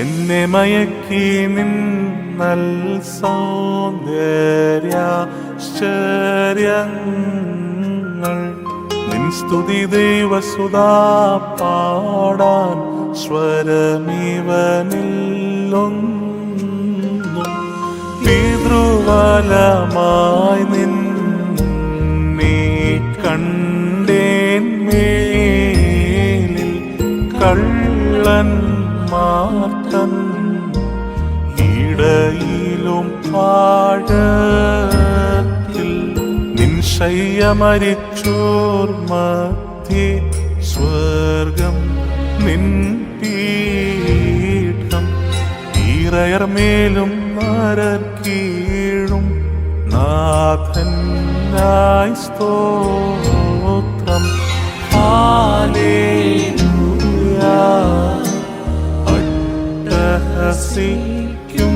എന്നെ മയക്കി നിന്നൽ സൗന്ദര്യാശ്ചര്യങ്ങൾ നിൻ സ്തുതി ദൈവസുതാ പാടാൻ സ്വരമിവനില്ലൊന്നും പിതൃവലമായി നിന്നെ കണ്ടേൻ മേലിൽ കള്ളന്മാർത്തൻ ഇടയിലും ആഴത്തിൽ നിൻ ശയ്യ മരിച്ചോർ മധ്യേ സ്വർഗം നിൻ പീഠം ഈറയർ മേലും നരർ കീഴും നാഥനായി സ്തോത്രം. ഹല്ലേലൂയ. അട്ടഹസിക്കും